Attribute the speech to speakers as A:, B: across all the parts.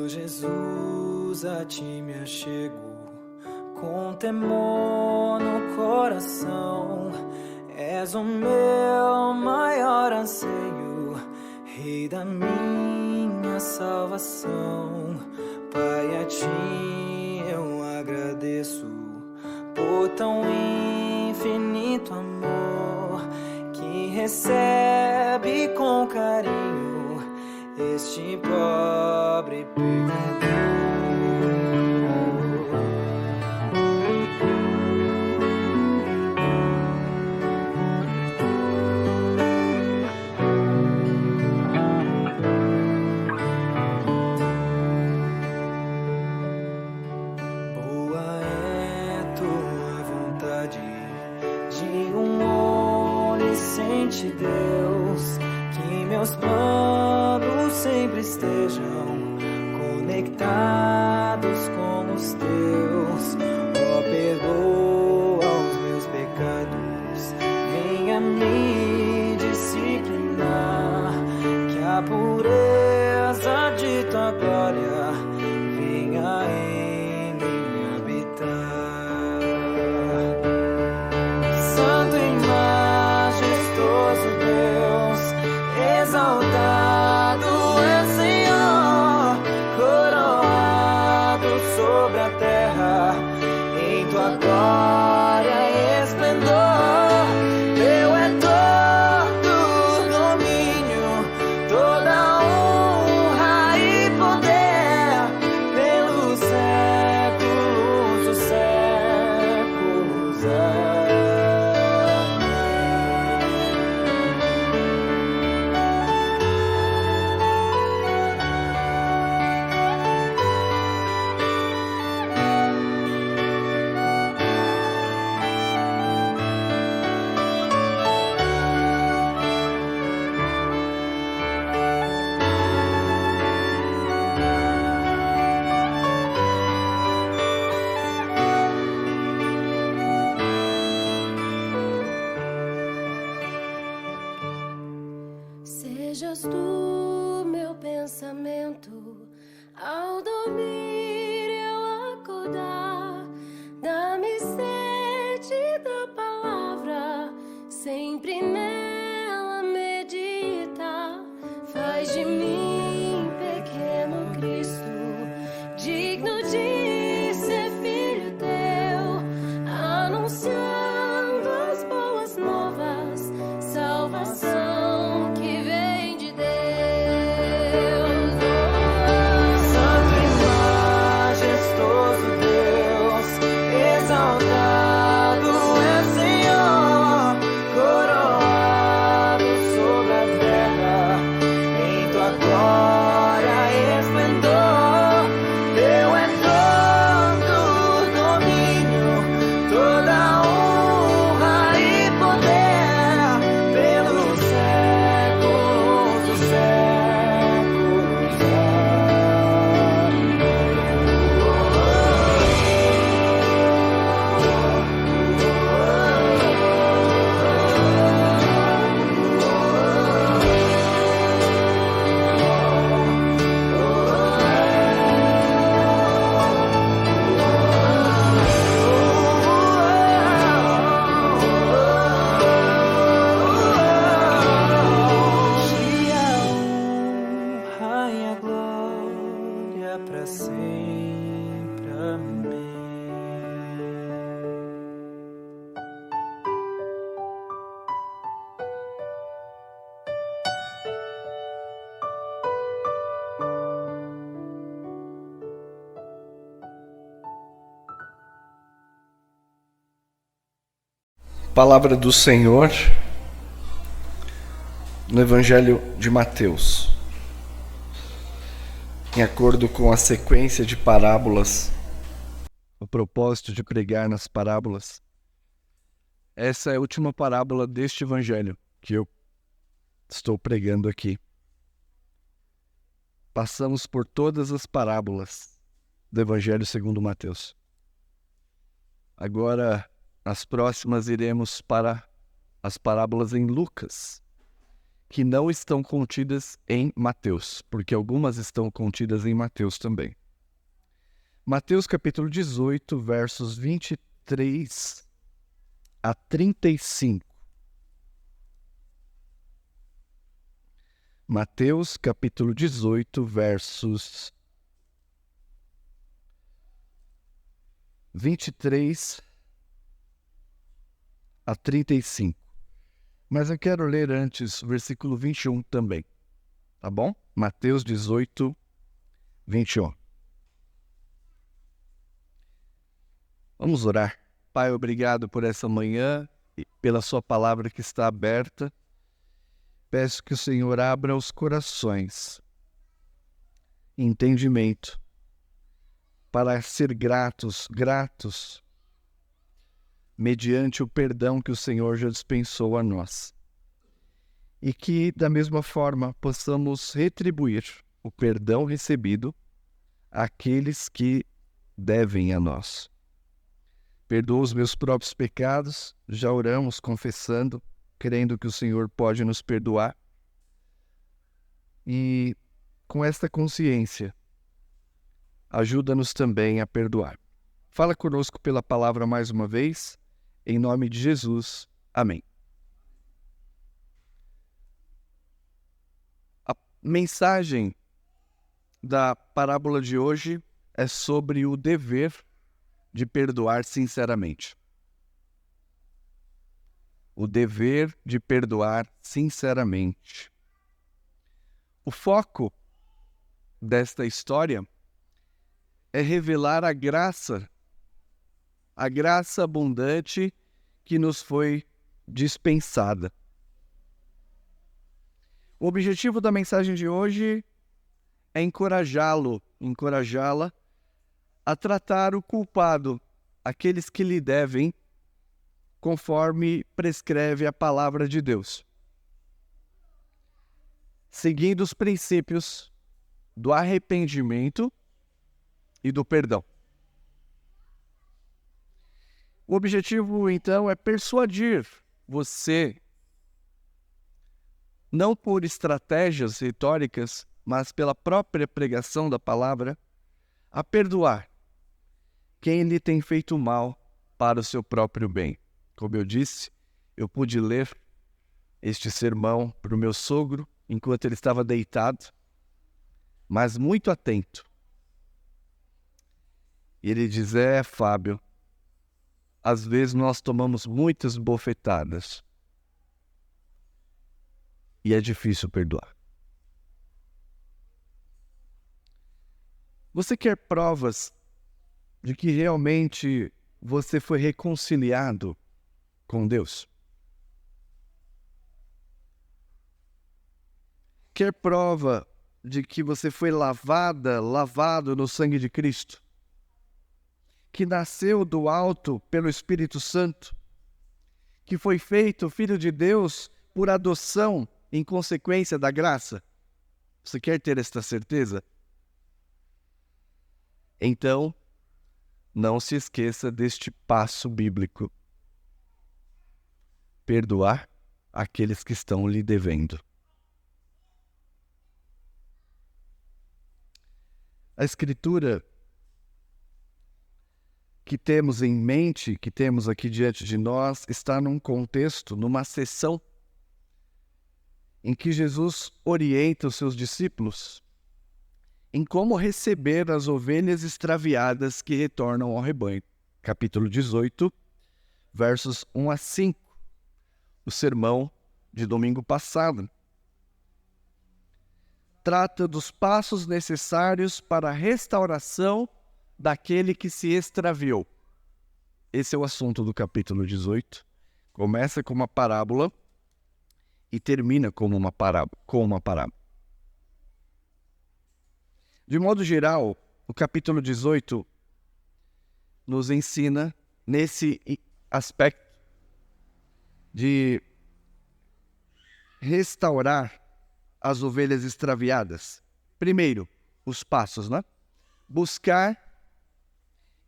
A: Jesus, a ti me achego, com temor no coração. És o meu maior anseio, Rei da minha salvação. Pai, a ti eu agradeço por tão infinito amor que recebe com carinho este pobre pecador. Boa é tua vontade de onisciente Deus, que meus planos sempre estejam conectados com os teus. Ó, perdoa os meus pecados, venha me disciplinar, que a pureza de tua glória venha em mim habitar. Santo e majestoso Deus, exaltado é o Senhor, coroado sobre a terra, em tua glória e esplendor. Teu é todo o domínio, toda honra e poder, pelos séculos dos séculos. Amém.
B: Sejas tu meu pensamento, ao dormir eu acordar. Dá-me sede da palavra, sempre nela meditar. Faz de mim pequeno Cristo, digno de ser filho teu, anunciando as boas novas, salvação que vem de Deus.
A: Santo e majestoso Deus, exaltado é o Senhor, coroado sobre a terra, em tua glória e esplendor. Teu é todo o domínio, toda honra e poder, pelos séculos dos séculos. E a honra e a glória para sempre. Amém.
C: Palavra do Senhor no Evangelho de Mateus. Em acordo com a sequência de parábolas, o propósito de pregar nas parábolas, essa é a última parábola deste Evangelho que eu estou pregando aqui. Passamos por todas as parábolas do Evangelho segundo Mateus. Agora, as próximas iremos para as parábolas em Lucas, que não estão contidas em Mateus, porque algumas estão contidas em Mateus também. Mateus capítulo 18, versos 23 a 35. Mateus capítulo 18, versos 23 a 35. Mas eu quero ler antes o versículo 21 também, tá bom? Mateus 18, 21. Vamos orar. Pai, obrigado por essa manhã e pela sua palavra que está aberta. Peço que o Senhor abra os corações, entendimento, para ser gratos, mediante o perdão que o Senhor já dispensou a nós. E que, da mesma forma, possamos retribuir o perdão recebido àqueles que devem a nós. Perdoa os meus próprios pecados, já oramos confessando, crendo que o Senhor pode nos perdoar. E com esta consciência, ajuda-nos também a perdoar. Fala conosco pela palavra mais uma vez, em nome de Jesus. Amém. A mensagem da parábola de hoje é sobre o dever de perdoar sinceramente. O dever de perdoar sinceramente. O foco desta história é revelar a graça abundante que nos foi dispensada. O objetivo da mensagem de hoje é encorajá-la a tratar o culpado, aqueles que lhe devem, conforme prescreve a palavra de Deus, seguindo os princípios do arrependimento e do perdão. O objetivo, então, é persuadir você, não por estratégias retóricas, mas pela própria pregação da palavra, a perdoar quem lhe tem feito mal para o seu próprio bem. Como eu disse, eu pude ler este sermão para o meu sogro enquanto ele estava deitado, mas muito atento. E ele diz: Fábio, às vezes nós tomamos muitas bofetadas e é difícil perdoar. Você quer provas de que realmente você foi reconciliado com Deus? Quer prova de que você foi lavado no sangue de Cristo? Que nasceu do alto pelo Espírito Santo? Que foi feito filho de Deus por adoção em consequência da graça? Você quer ter esta certeza? Então, não se esqueça deste passo bíblico: perdoar aqueles que estão lhe devendo. A Escritura que temos em mente, que temos aqui diante de nós, está num contexto, numa sessão em que Jesus orienta os seus discípulos em como receber as ovelhas extraviadas que retornam ao rebanho. Capítulo 18, versos 1 a 5. O sermão de domingo passado trata dos passos necessários para a restauração daquele que se extraviou. Esse é o assunto do capítulo 18. Começa com uma parábola e termina com uma parábola. De modo geral, o capítulo 18 nos ensina nesse aspecto de restaurar as ovelhas extraviadas. Primeiro, os passos, né? Buscar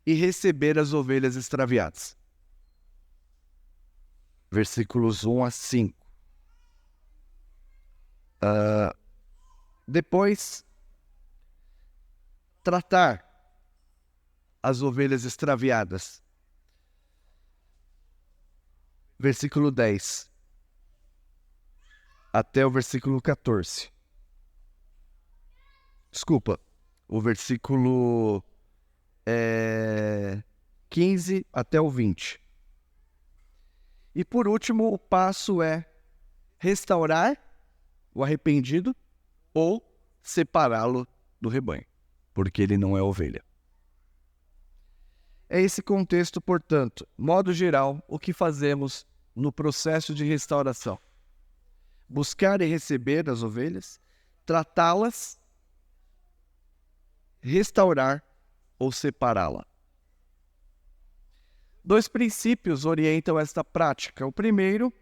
C: e receber as ovelhas extraviadas. Versículos 1 a 5. Depois, tratar as ovelhas extraviadas. Versículo 10 até o versículo 14. Desculpa, o versículo 15 até o 20. E por último, o passo é restaurar o arrependido ou separá-lo do rebanho, porque ele não é ovelha. É esse contexto, portanto, modo geral, o que fazemos no processo de restauração. Buscar e receber as ovelhas, tratá-las, restaurar ou separá-la. 2 princípios orientam esta prática. O primeiro,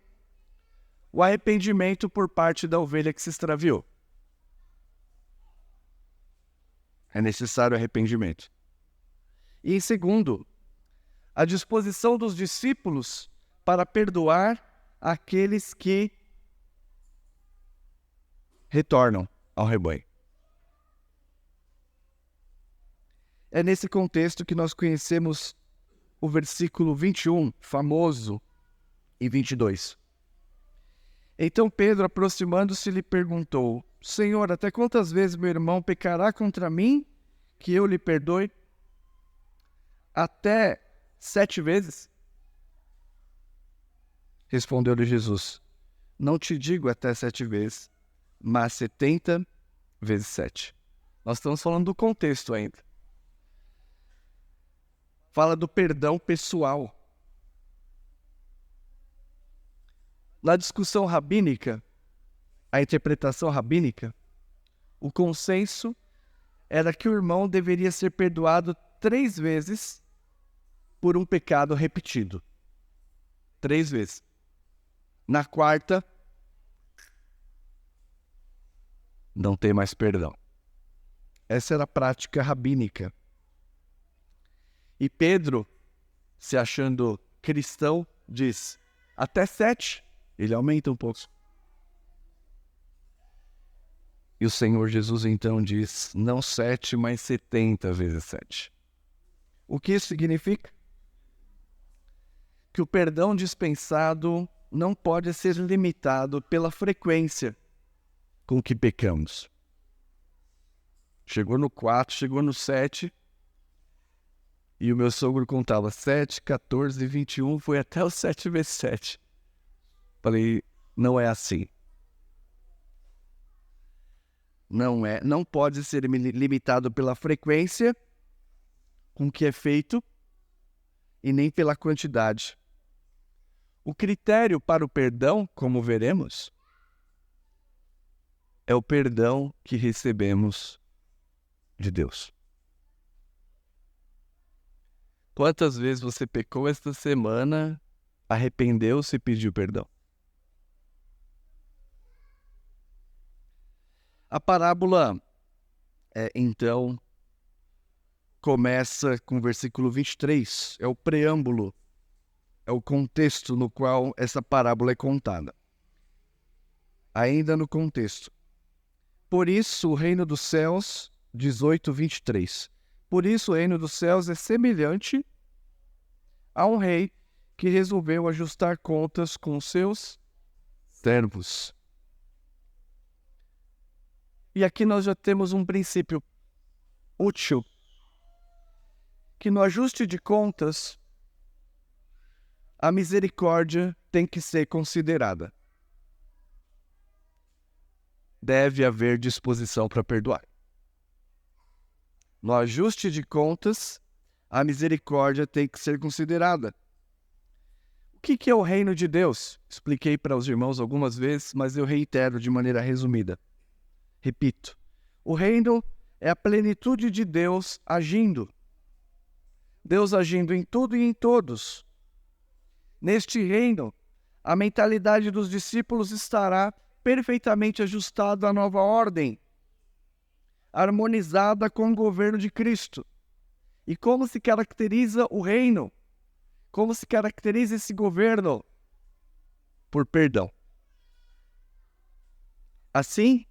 C: o arrependimento por parte da ovelha que se extraviou. É necessário arrependimento. E em segundo, a disposição dos discípulos para perdoar aqueles que retornam ao rebanho. É nesse contexto que nós conhecemos o versículo 21, famoso, e 22. Então Pedro, aproximando-se, lhe perguntou: Senhor, até quantas vezes meu irmão pecará contra mim, que eu lhe perdoe? Até 7 vezes? Respondeu-lhe Jesus: Não te digo até 7 vezes, mas 70 vezes 7. Nós estamos falando do contexto ainda. Fala do perdão pessoal. Na discussão rabínica, a interpretação rabínica, o consenso era que o irmão deveria ser perdoado 3 vezes por um pecado repetido. 3 vezes. Na quarta, não tem mais perdão. Essa era a prática rabínica. E Pedro, se achando cristão, diz: até 7. Ele aumenta um pouco. E o Senhor Jesus então diz: não 7, mas 70 vezes 7. O que isso significa? Que o perdão dispensado não pode ser limitado pela frequência com que pecamos. Chegou no 4, chegou no 7, e o meu sogro contava 7, 14, 21, foi até o 7 vezes 7. Falei, não é assim. Não pode ser limitado pela frequência com que é feito e nem pela quantidade. O critério para o perdão, como veremos, é o perdão que recebemos de Deus. Quantas vezes você pecou esta semana, arrependeu-se e pediu perdão? A parábola, então, começa com o versículo 23. É o preâmbulo, é o contexto no qual essa parábola é contada. Ainda no contexto. Por isso, o reino dos céus, 18, 23. Por isso, o reino dos céus é semelhante a um rei que resolveu ajustar contas com seus servos. E aqui nós já temos um princípio útil, que no ajuste de contas, a misericórdia tem que ser considerada. Deve haver disposição para perdoar. No ajuste de contas, a misericórdia tem que ser considerada. O que é o reino de Deus? Expliquei para os irmãos algumas vezes, mas eu reitero de maneira resumida. Repito, o reino é a plenitude de Deus agindo. Deus agindo em tudo e em todos. Neste reino, a mentalidade dos discípulos estará perfeitamente ajustada à nova ordem, harmonizada com o governo de Cristo. E como se caracteriza o reino? Como se caracteriza esse governo? Por perdão. Assim,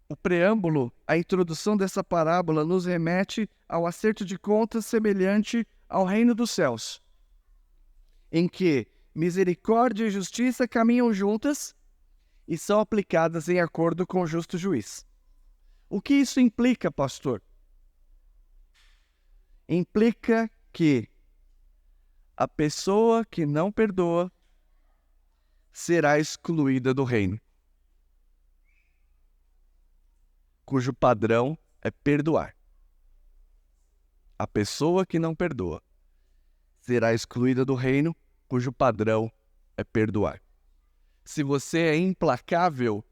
C: o preâmbulo, a introdução dessa parábola nos remete ao acerto de contas semelhante ao reino dos céus, em que misericórdia e justiça caminham juntas e são aplicadas em acordo com o justo juiz. O que isso implica, pastor? Implica que a pessoa que não perdoa será excluída do reino, cujo padrão é perdoar. A pessoa que não perdoa será excluída do reino, cujo padrão é perdoar. Se você é implacável,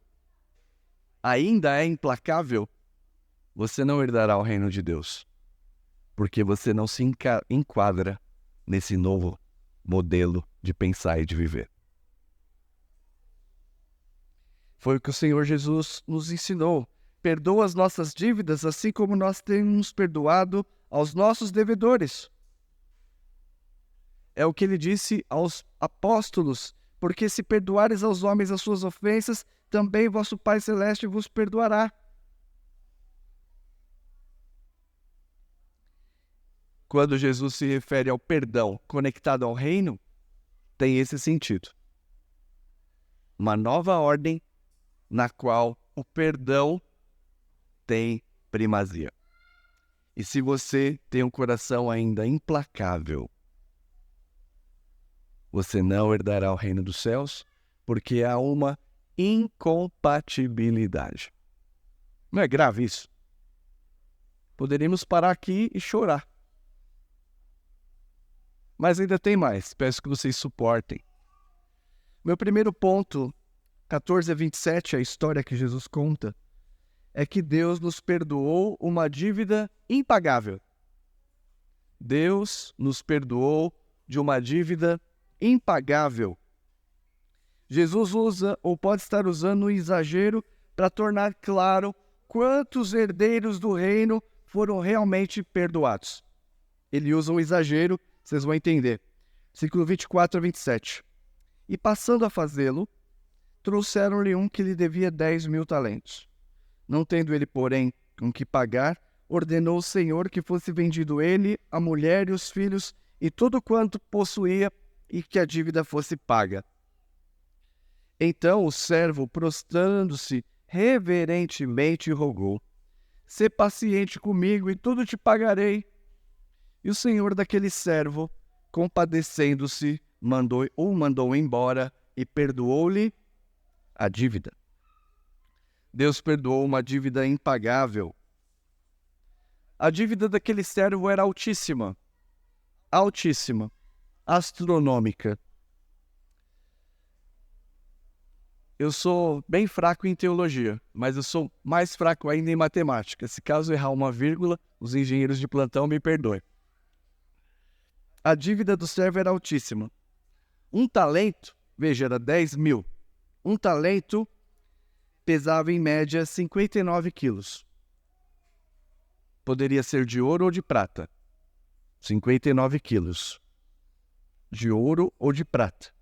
C: ainda é implacável, você não herdará o reino de Deus, porque você não se enquadra nesse novo modelo de pensar e de viver. Foi o que o Senhor Jesus nos ensinou. Perdoa as nossas dívidas, assim como nós temos perdoado aos nossos devedores. É o que ele disse aos apóstolos, porque se perdoares aos homens as suas ofensas, também vosso Pai Celeste vos perdoará. Quando Jesus se refere ao perdão conectado ao reino, tem esse sentido. Uma nova ordem na qual o perdão tem primazia. E se você tem um coração ainda implacável, você não herdará o reino dos céus, porque há uma incompatibilidade. Não é grave isso? Poderíamos parar aqui e chorar. Mas ainda tem mais, peço que vocês suportem. Meu primeiro ponto, 14 a 27, a história que Jesus conta, é que Deus nos perdoou uma dívida impagável. Deus nos perdoou de uma dívida impagável. Jesus usa, ou pode estar usando, um exagero para tornar claro quantos herdeiros do reino foram realmente perdoados. Ele usa um exagero, vocês vão entender. Versículo 24 a 27. E passando a fazê-lo, trouxeram-lhe um que lhe devia 10.000 talentos. Não tendo ele, porém, com que pagar, ordenou o Senhor que fosse vendido ele, a mulher e os filhos, e tudo quanto possuía, e que a dívida fosse paga. Então o servo, prostrando-se reverentemente, rogou: sê paciente comigo, e tudo te pagarei. E o senhor daquele servo, compadecendo-se, o mandou embora e perdoou-lhe a dívida. Deus perdoou uma dívida impagável. A dívida daquele servo era altíssima, astronômica. Eu sou bem fraco em teologia, mas eu sou mais fraco ainda em matemática. Se caso errar uma vírgula, os engenheiros de plantão me perdoem. A dívida do servo era altíssima. Um talento, veja, era 10.000. Um talento pesava em média 59 quilos. Poderia ser de ouro ou de prata. 59 quilos. De ouro ou de prata.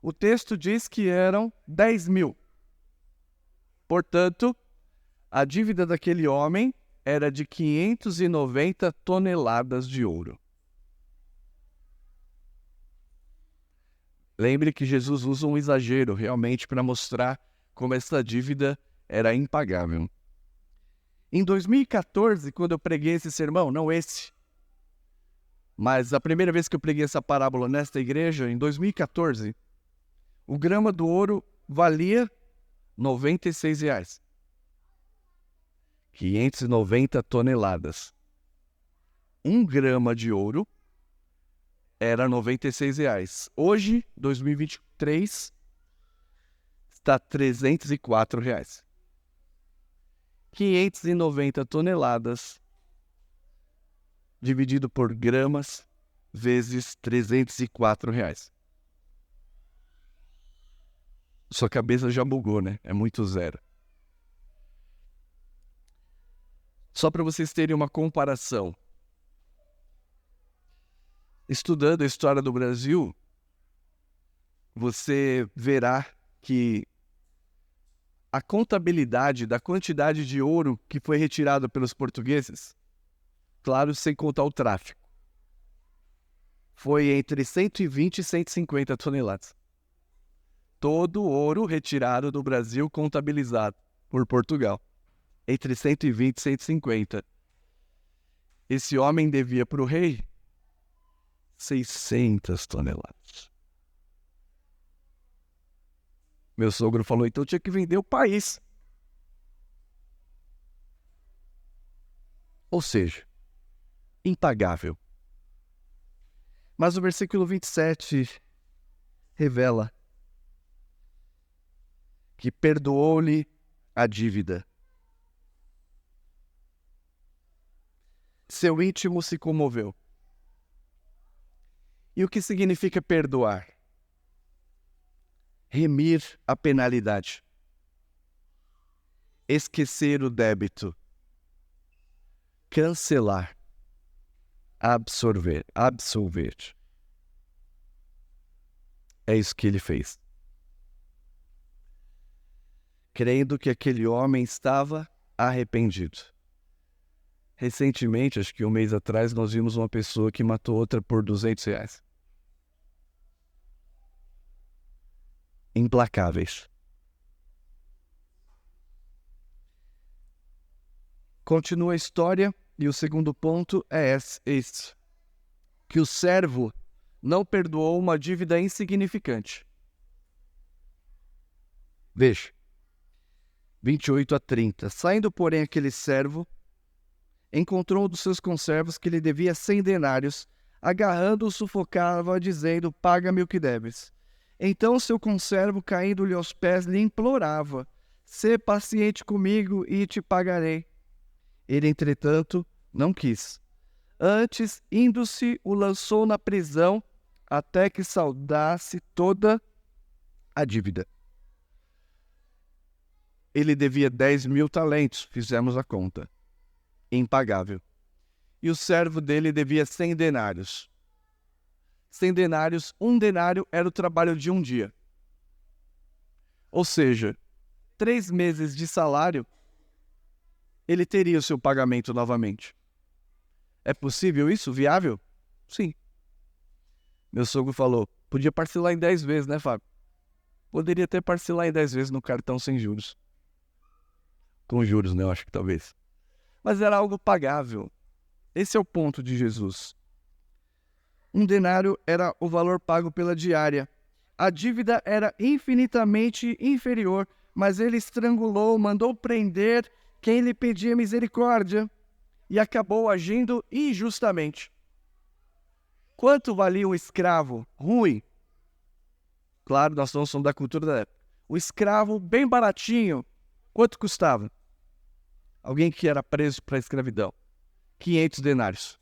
C: O texto diz que eram 10.000. Portanto, a dívida daquele homem era de 590 toneladas de ouro. Lembre que Jesus usa um exagero realmente para mostrar como essa dívida era impagável. Em 2014, quando eu preguei esse sermão, não esse, mas a primeira vez que eu preguei essa parábola nesta igreja, em 2014, o grama do ouro valia R$96. 590 toneladas. 1 grama de ouro era R$96. Hoje, 2023, está R$304. 590 toneladas dividido por gramas vezes R$304. Sua cabeça já bugou, né? É muito zero. Só para vocês terem uma comparação. Estudando a história do Brasil, você verá que a contabilidade da quantidade de ouro que foi retirado pelos portugueses, claro, sem contar o tráfico, foi entre 120 e 150 toneladas. Todo o ouro retirado do Brasil contabilizado por Portugal, entre 120 e 150. Esse homem devia para o rei 600 toneladas. Meu sogro falou, então tinha que vender o país. Ou seja, impagável. Mas o versículo 27 revela que perdoou-lhe a dívida. Seu íntimo se comoveu. E o que significa perdoar? Remir a penalidade. Esquecer o débito. Cancelar. Absolver. É isso que ele fez. Crendo que aquele homem estava arrependido. Recentemente, acho que um mês atrás, nós vimos uma pessoa que matou outra por R$200. Implacáveis. Continua a história e o segundo ponto é este: que o servo não perdoou uma dívida insignificante. Veja, 28 a 30. Saindo, porém, aquele servo, encontrou um dos seus conservos que lhe devia 100 denários, agarrando-o, sufocava, dizendo, paga-me o que deves. Então seu conservo, caindo-lhe aos pés, lhe implorava, sê paciente comigo e te pagarei. Ele, entretanto, não quis. Antes, indo-se, o lançou na prisão, até que saldasse toda a dívida. Ele devia 10.000 talentos, fizemos a conta. Impagável. E o servo dele devia 100 denários. 100 denários, 1 denário era o trabalho de um dia. Ou seja, 3 meses de salário, ele teria o seu pagamento novamente. É possível isso? Viável? Sim. Meu sogro falou, podia parcelar em 10 vezes, né, Fábio? Poderia até parcelar em 10 vezes no cartão sem juros. Com juros, né? Eu acho que talvez. Mas era algo pagável. Esse é o ponto de Jesus. 1 denário era o valor pago pela diária. A dívida era infinitamente inferior, mas ele estrangulou, mandou prender quem lhe pedia misericórdia e acabou agindo injustamente. Quanto valia um escravo ruim? Claro, nós não somos da cultura da época. O escravo bem baratinho, quanto custava? Alguém que era preso para a escravidão. 500 denários.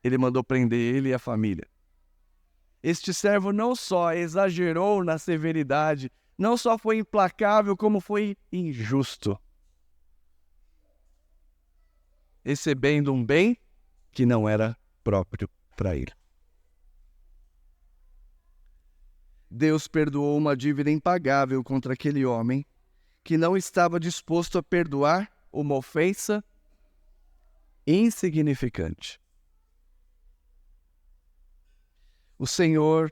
C: Ele mandou prender ele e a família. Este servo não só exagerou na severidade, não só foi implacável, como foi injusto. Recebendo um bem que não era próprio para ele. Deus perdoou uma dívida impagável contra aquele homem que não estava disposto a perdoar uma ofensa insignificante. O Senhor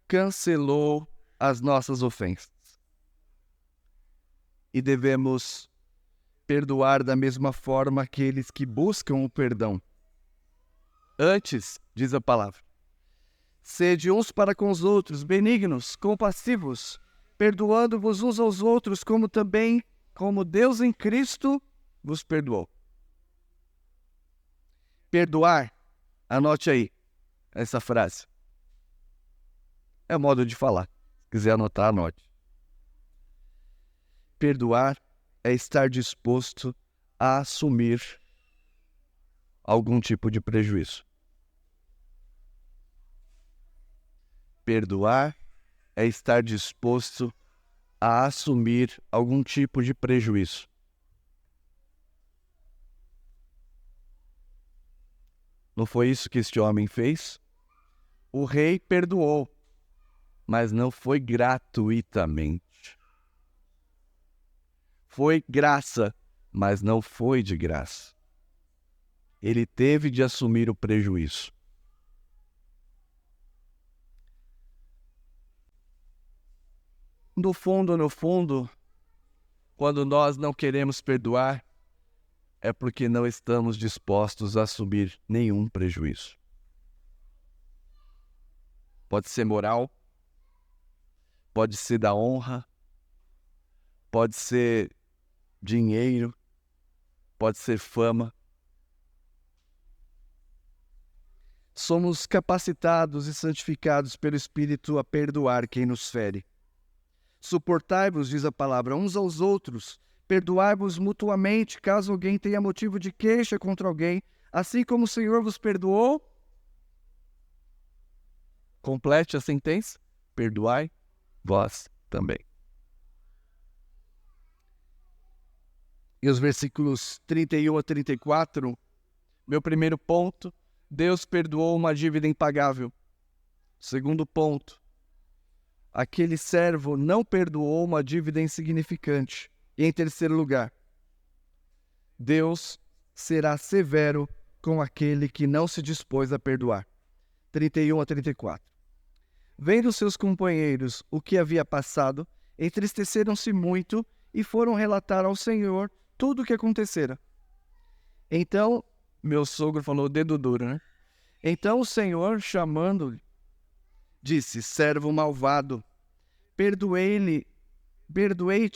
C: cancelou as nossas ofensas. E devemos perdoar da mesma forma aqueles que buscam o perdão. Antes, diz a palavra, sede uns para com os outros, benignos, compassivos, perdoando-vos uns aos outros, como Deus em Cristo vos perdoou. Perdoar, anote aí essa frase. É modo de falar. Se quiser anotar, anote. Perdoar é estar disposto a assumir algum tipo de prejuízo. Perdoar é estar disposto a assumir algum tipo de prejuízo. Não foi isso que este homem fez? O rei perdoou, mas não foi gratuitamente. Foi graça, mas não foi de graça. Ele teve de assumir o prejuízo. No fundo, quando nós não queremos perdoar, é porque não estamos dispostos a assumir nenhum prejuízo. Pode ser moral, pode ser da honra, pode ser dinheiro, pode ser fama. Somos capacitados e santificados pelo Espírito a perdoar quem nos fere. Suportai-vos, diz a palavra, uns aos outros, perdoai-vos mutuamente, caso alguém tenha motivo de queixa contra alguém, assim como o Senhor vos perdoou. Complete a sentença, perdoai vós também. E os versículos 31 a 34, meu primeiro ponto, Deus perdoou uma dívida impagável. Segundo ponto, aquele servo não perdoou uma dívida insignificante. E em terceiro lugar, Deus será severo com aquele que não se dispôs a perdoar. 31 a 34. Vendo seus companheiros o que havia passado, entristeceram-se muito e foram relatar ao Senhor tudo o que acontecera. Então, meu sogro falou dedo duro, né? Então o Senhor, chamando-lhe, disse: servo malvado, perdoei-te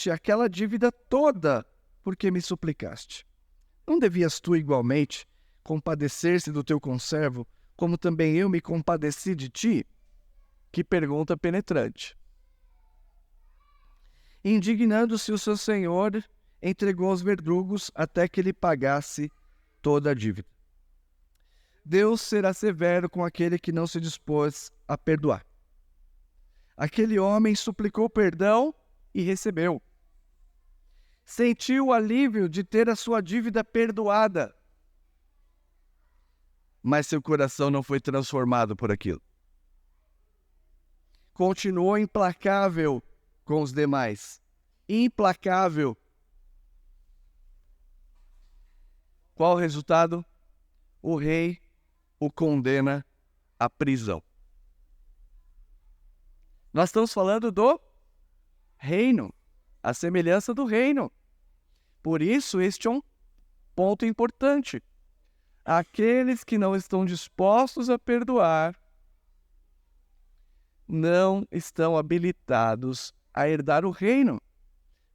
C: aquela dívida toda, porque me suplicaste. Não devias tu igualmente compadecer-se do teu conservo, como também eu me compadeci de ti? Que pergunta penetrante. Indignando-se o seu senhor, entregou aos verdugos até que ele pagasse toda a dívida. Deus será severo com aquele que não se dispôs a perdoar. Aquele homem suplicou perdão e recebeu. Sentiu o alívio de ter a sua dívida perdoada. Mas seu coração não foi transformado por aquilo. Continuou implacável com os demais. Implacável. Qual o resultado? O rei o condena à prisão. Nós estamos falando do reino, a semelhança do reino. Por isso, este é um ponto importante. Aqueles que não estão dispostos a perdoar não estão habilitados a herdar o reino,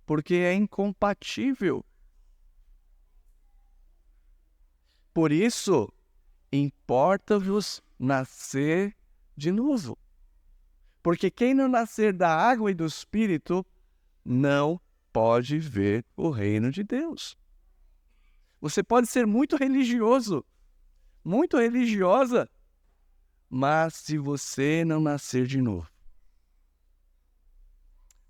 C: porque é incompatível. Por isso, importa-vos nascer de novo. Porque quem não nascer da água e do Espírito não pode ver o reino de Deus. Você pode ser muito religioso, muito religiosa, mas se você não nascer de novo,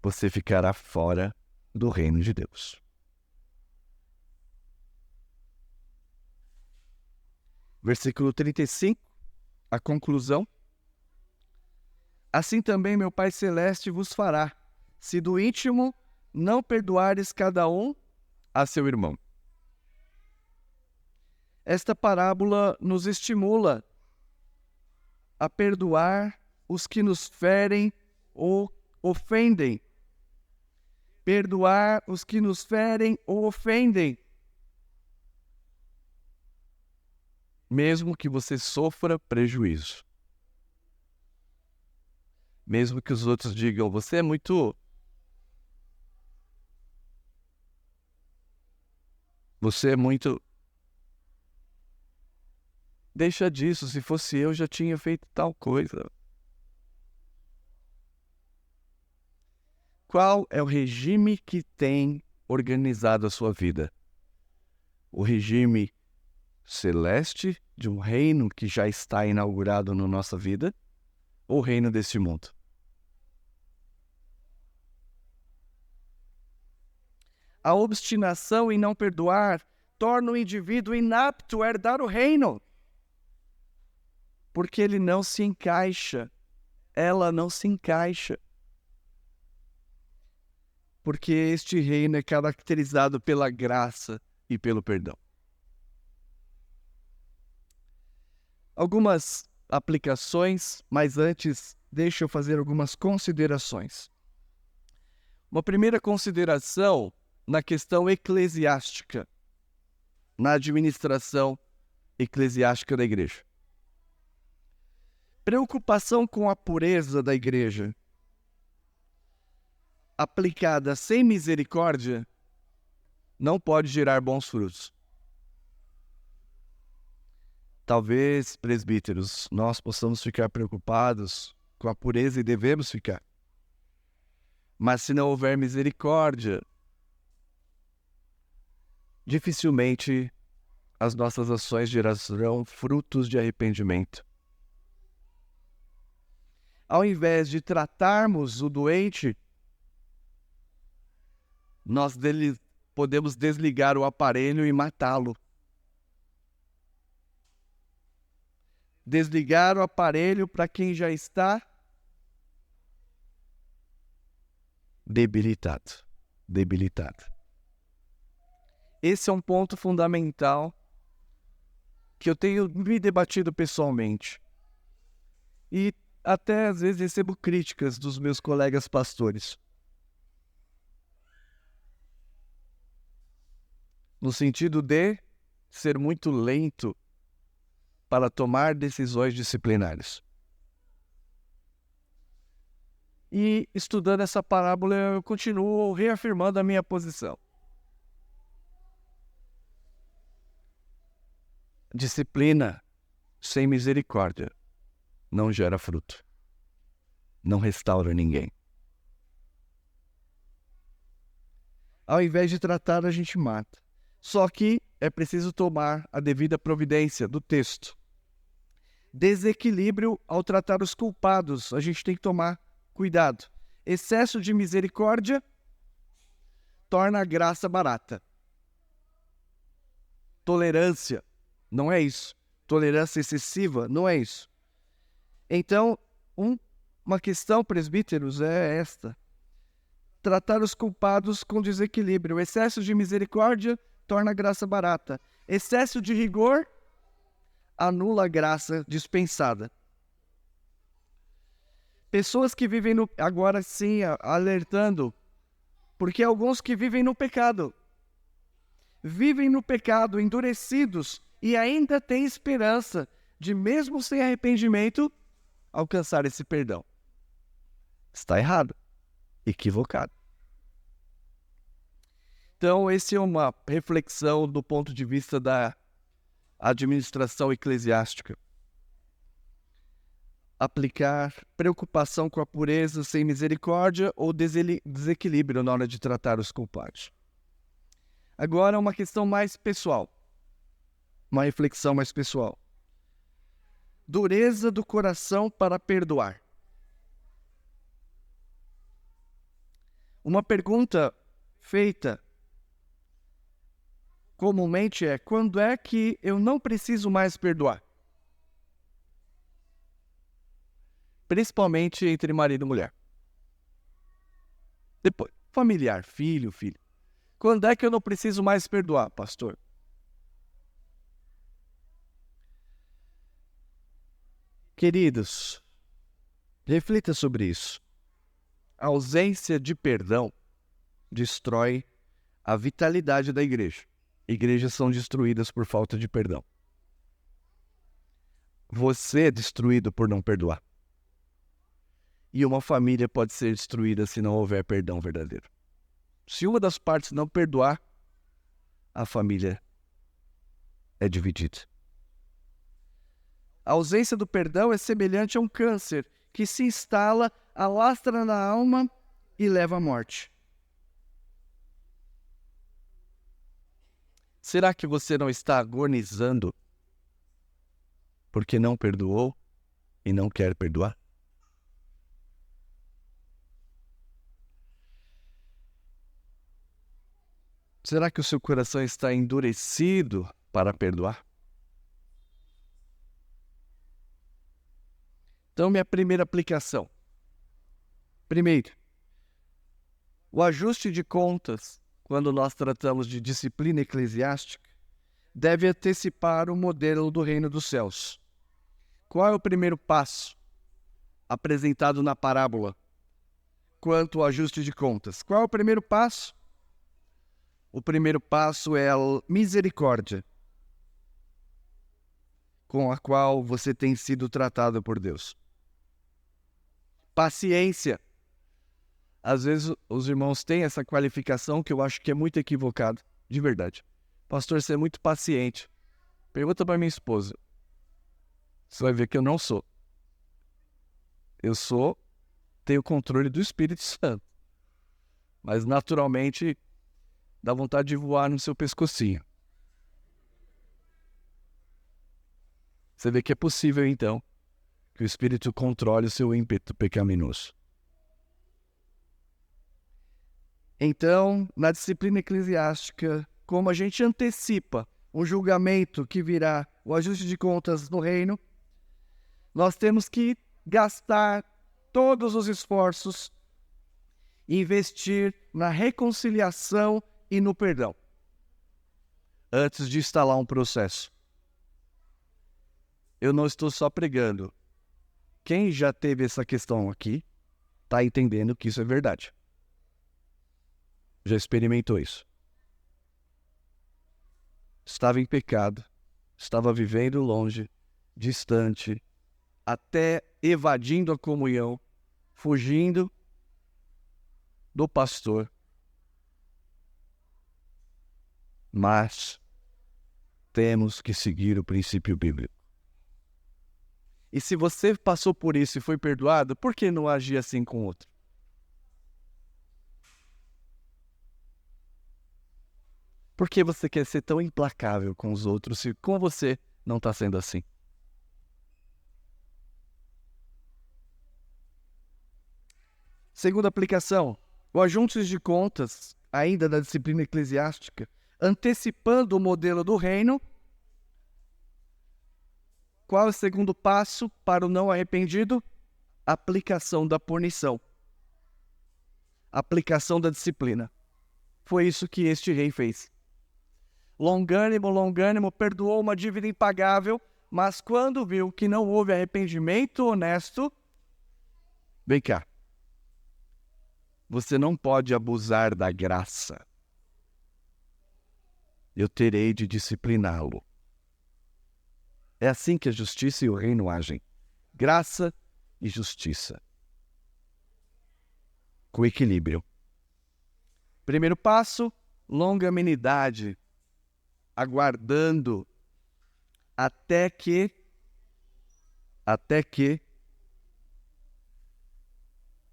C: você ficará fora do reino de Deus. Versículo 35, a conclusão. Assim também meu Pai Celeste vos fará, se do íntimo não perdoares cada um a seu irmão. Esta parábola nos estimula a perdoar os que nos ferem ou ofendem. Perdoar os que nos ferem ou ofendem. Mesmo que você sofra prejuízo. Mesmo que os outros digam, você é muito... Deixa disso, se fosse eu já tinha feito tal coisa. Qual é o regime que tem organizado a sua vida? O regime celeste de um reino que já está inaugurado na nossa vida? Ou o reino deste mundo? A obstinação em não perdoar torna o indivíduo inapto a herdar o reino. Porque ele não se encaixa. Ela não se encaixa. porque este reino é caracterizado pela graça e pelo perdão. Algumas aplicações, mas antes, deixa eu fazer algumas considerações. Uma primeira consideração na questão eclesiástica, na administração eclesiástica da igreja. Preocupação com a pureza da igreja, aplicada sem misericórdia, não pode gerar bons frutos. Talvez, presbíteros, nós possamos ficar preocupados com a pureza e devemos ficar. Mas se não houver misericórdia, dificilmente as nossas ações gerarão frutos de arrependimento. Ao invés de tratarmos o doente, nós podemos desligar o aparelho e matá-lo. Desligar o aparelho para quem já está debilitado. Esse é um ponto fundamental que eu tenho me debatido pessoalmente. E até às vezes recebo críticas dos meus colegas pastores. No sentido de ser muito lento para tomar decisões disciplinares. E estudando essa parábola, eu continuo reafirmando a minha posição. Disciplina sem misericórdia não gera fruto. Não restaura ninguém. Ao invés de tratar, a gente mata. Só que é preciso tomar a devida providência do texto. Desequilíbrio ao tratar os culpados. A gente tem que tomar cuidado. Excesso de misericórdia torna a graça barata. Tolerância não é isso. Tolerância excessiva não é isso. Então, uma questão, presbíteros, é esta. Tratar os culpados com desequilíbrio. Excesso de misericórdia torna a graça barata. Excesso de rigor anula a graça dispensada. Pessoas que vivem agora sim, alertando, porque alguns que vivem no pecado, endurecidos, e ainda têm esperança de, mesmo sem arrependimento, alcançar esse perdão. Está errado, equivocado. Então, essa é uma reflexão do ponto de vista da administração eclesiástica. Aplicar preocupação com a pureza sem misericórdia ou desequilíbrio na hora de tratar os culpados. Agora, uma questão mais pessoal. Uma reflexão mais pessoal. Dureza do coração para perdoar. Uma pergunta feita comumente é: quando é que eu não preciso mais perdoar? Principalmente entre marido e mulher. Depois, familiar, filho. Quando é que eu não preciso mais perdoar, pastor? Queridos, reflita sobre isso. A ausência de perdão destrói a vitalidade da igreja. Igrejas são destruídas por falta de perdão. Você é destruído por não perdoar. E uma família pode ser destruída se não houver perdão verdadeiro. Se uma das partes não perdoar, a família é dividida. A ausência do perdão é semelhante a um câncer que se instala, alastra na alma e leva à morte. Será que você não está agonizando porque não perdoou e não quer perdoar? Será que o seu coração está endurecido para perdoar? Então, minha primeira aplicação. Primeiro, O ajuste de contas, quando nós tratamos de disciplina eclesiástica, deve antecipar o modelo do reino dos céus. Qual é o primeiro passo apresentado na parábola quanto ao ajuste de contas? Qual é o primeiro passo? O primeiro passo é a misericórdia com a qual você tem sido tratado por Deus. Paciência. Às vezes os irmãos têm essa qualificação que eu acho que é muito equivocado, de verdade. Pastor, você é muito paciente. Pergunta para minha esposa. Você vai ver que eu não sou. Eu tenho controle do Espírito Santo. Mas naturalmente dá vontade de voar no seu pescocinho. Você vê que é possível então que o Espírito controle o seu ímpeto pecaminoso. Então, na disciplina eclesiástica, como a gente antecipa um julgamento que virá, o ajuste de contas no reino, nós temos que gastar todos os esforços e investir na reconciliação e no perdão, antes de instalar um processo. Eu não estou só pregando. Quem já teve essa questão aqui, está entendendo que isso é verdade. Já experimentou isso. Estava em pecado, estava vivendo longe, distante, até evadindo a comunhão, fugindo do pastor. Mas temos que seguir o princípio bíblico. E se você passou por isso e foi perdoado, por que não agir assim com o outro? Por que você quer ser tão implacável com os outros se com você não está sendo assim? Segunda aplicação, o ajuste de contas, ainda da disciplina eclesiástica, antecipando o modelo do reino. Qual é o segundo passo para o não arrependido? Aplicação da punição. Aplicação da disciplina. Foi isso que este rei fez. Longânimo, perdoou uma dívida impagável, mas quando viu que não houve arrependimento honesto, vem cá. Você não pode abusar da graça. Eu terei de discipliná-lo. É assim que a justiça e o reino agem. Graça e justiça. Com equilíbrio. Primeiro passo, longanimidade. Aguardando até que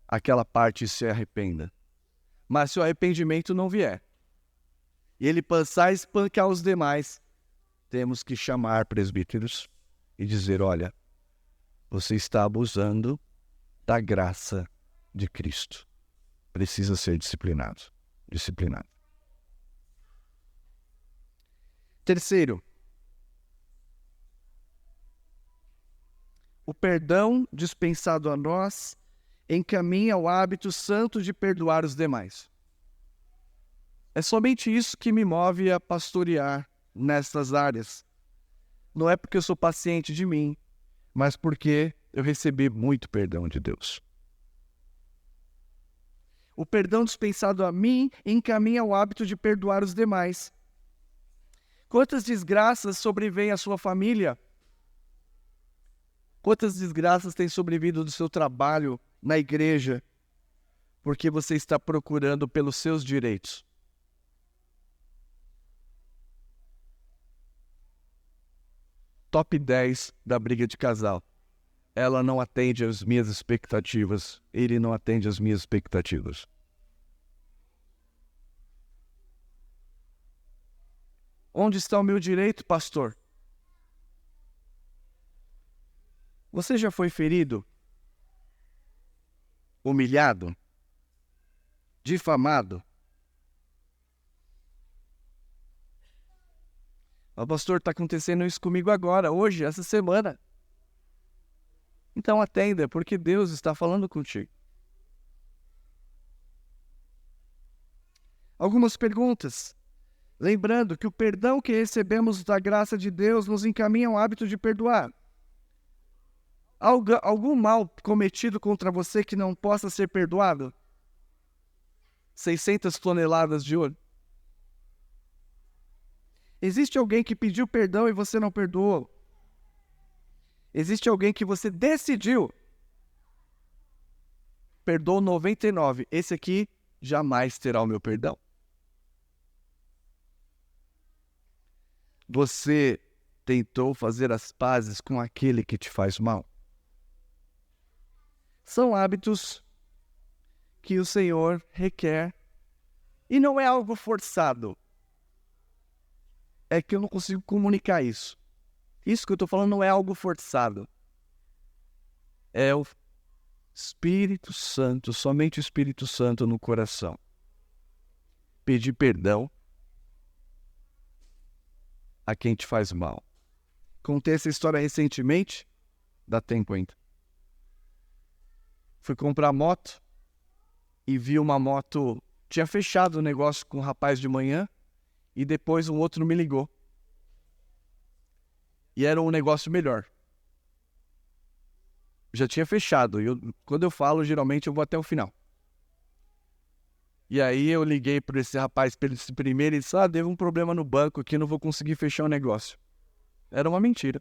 C: aquela parte se arrependa. Mas se o arrependimento não vier, e ele passar a espancar os demais, temos que chamar presbíteros e dizer, olha, você está abusando da graça de Cristo. Precisa ser disciplinado. Terceiro, o perdão dispensado a nós encaminha o hábito santo de perdoar os demais. É somente isso que me move a pastorear nessas áreas. Não é porque eu sou paciente de mim, mas porque eu recebi muito perdão de Deus. O perdão dispensado a mim encaminha o hábito de perdoar os demais. Quantas desgraças sobrevêm à sua família? Quantas desgraças têm sobrevindo do seu trabalho na igreja? Porque você está procurando pelos seus direitos. Top 10 da briga de casal. Ela não atende às minhas expectativas. Ele não atende às minhas expectativas. Onde está o meu direito, pastor? Você já foi ferido? Humilhado? Difamado? Mas, pastor, está acontecendo isso comigo agora, hoje, essa semana. Então atenda, porque Deus está falando contigo. algumas perguntas. Lembrando que o perdão que recebemos da graça de Deus nos encaminha ao hábito de perdoar. Algum mal cometido contra você que não possa ser perdoado? 600 toneladas de ouro. Existe alguém que pediu perdão e você não perdoou? Existe alguém que você decidiu? Perdoou 99. Esse aqui jamais terá o meu perdão. Você tentou fazer as pazes com aquele que te faz mal? São hábitos que o Senhor requer e não é algo forçado. É que eu não consigo comunicar isso. Isso que eu estou falando não é algo forçado. É o Espírito Santo, somente o Espírito Santo no coração. Pedir perdão a quem te faz mal. Contei essa história recentemente, dá tempo ainda. Fui comprar moto e vi uma moto, tinha fechado o negócio com um rapaz de manhã e depois um outro me ligou. E era um negócio melhor. Já tinha fechado. Quando eu falo, geralmente eu vou até o final. E aí eu liguei para esse rapaz, para esse primeiro, e disse, deu um problema no banco aqui, não vou conseguir fechar o negócio. Era uma mentira.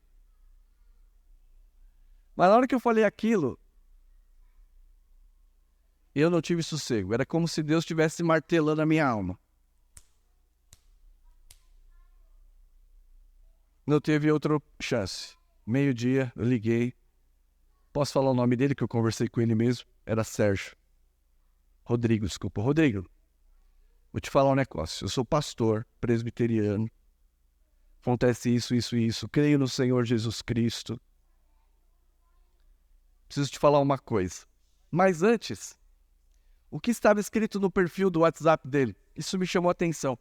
C: Mas na hora que eu falei aquilo, eu não tive sossego. Era como se Deus estivesse martelando a minha alma. Não teve outra chance. Meio-dia, eu liguei. Posso falar o nome dele, que eu conversei com ele mesmo? Era Sérgio. Rodrigo, desculpa. Rodrigo, vou te falar um negócio. Eu sou pastor presbiteriano. Acontece isso, isso e isso. Creio no Senhor Jesus Cristo. Preciso te falar uma coisa. Mas antes, o que estava escrito no perfil do WhatsApp dele? Isso me chamou a atenção.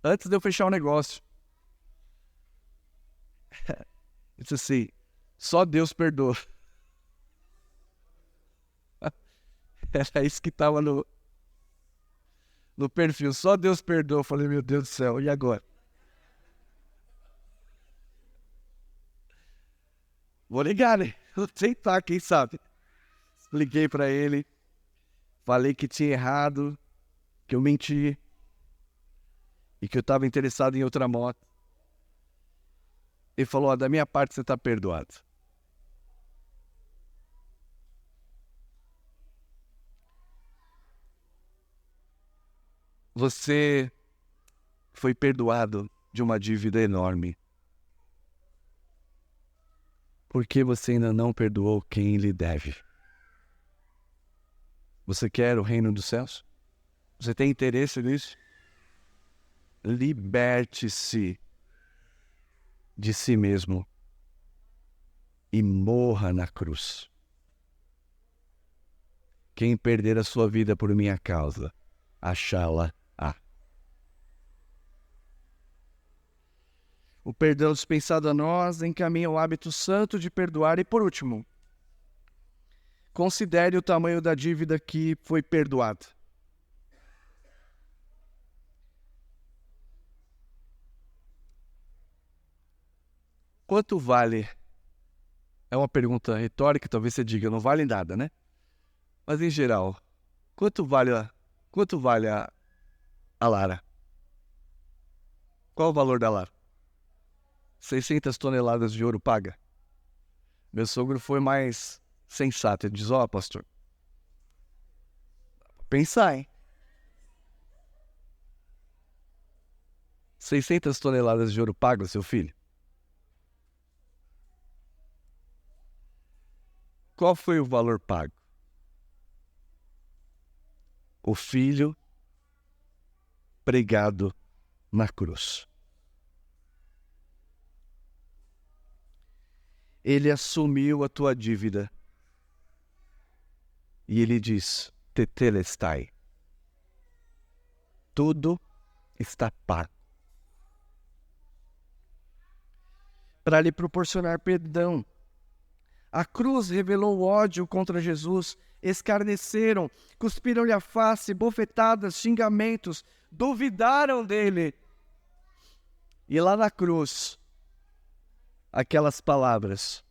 C: Antes de eu fechar o negócio. Ele disse assim, só Deus perdoa. Era isso que estava no perfil, só Deus perdoa. Eu falei, meu Deus do céu, e agora? Vou ligar, né? Vou tentar, quem sabe? Expliquei para ele, falei que tinha errado, que eu menti e que eu estava interessado em outra moto. Ele falou, da minha parte você está perdoado. Você foi perdoado de uma dívida enorme. Por que você ainda não perdoou quem lhe deve? Você quer o reino dos céus? Você tem interesse nisso? Liberte-se de si mesmo e morra na cruz. Quem perder a sua vida por minha causa, achá-la-á. O perdão dispensado a nós encaminha o hábito santo de perdoar. E por último, considere o tamanho da dívida que foi perdoada. Quanto vale? É uma pergunta retórica, talvez você diga, não vale nada, né? Mas em geral, quanto vale a Lara? Qual o valor da Lara? 600 toneladas de ouro paga? Meu sogro foi mais sensato. Ele diz, pastor, pensar, hein? 600 toneladas de ouro paga, seu filho? Qual foi o valor pago? O filho pregado na cruz. Ele assumiu a tua dívida. E ele diz, tetelestai. Tudo está pago. Para lhe proporcionar perdão. A cruz revelou ódio contra Jesus, escarneceram, cuspiram-lhe a face, bofetadas, xingamentos, duvidaram dele. E lá na cruz, aquelas palavras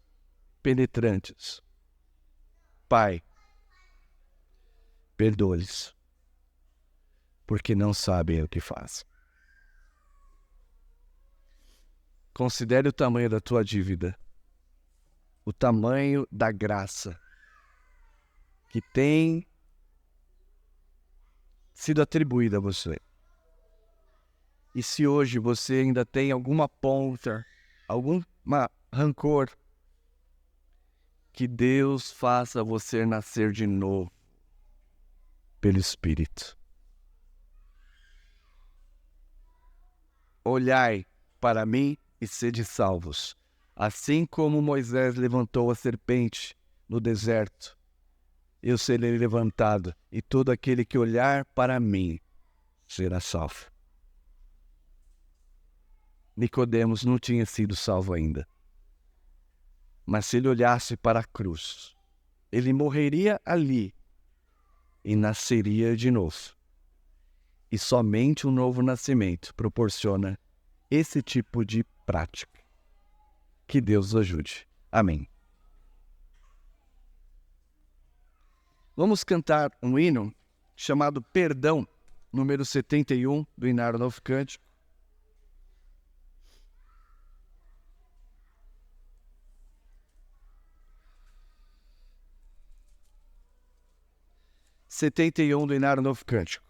C: penetrantes: Pai, perdoa-lhes, porque não sabem o que fazem. Considere o tamanho da tua dívida, o tamanho da graça que tem sido atribuída a você. E se hoje você ainda tem alguma ponta, algum rancor, que Deus faça você nascer de novo pelo Espírito. Olhai para mim e sede salvos, assim como Moisés levantou a serpente no deserto, eu serei levantado, e todo aquele que olhar para mim será salvo. Nicodemos não tinha sido salvo ainda. Mas se ele olhasse para a cruz, ele morreria ali e nasceria de novo. E somente um novo nascimento proporciona esse tipo de prática. Que Deus os ajude. Amém. Vamos cantar um hino chamado Perdão, número 71 do Inário Novo Cântico. Do Inário Novo Cântico.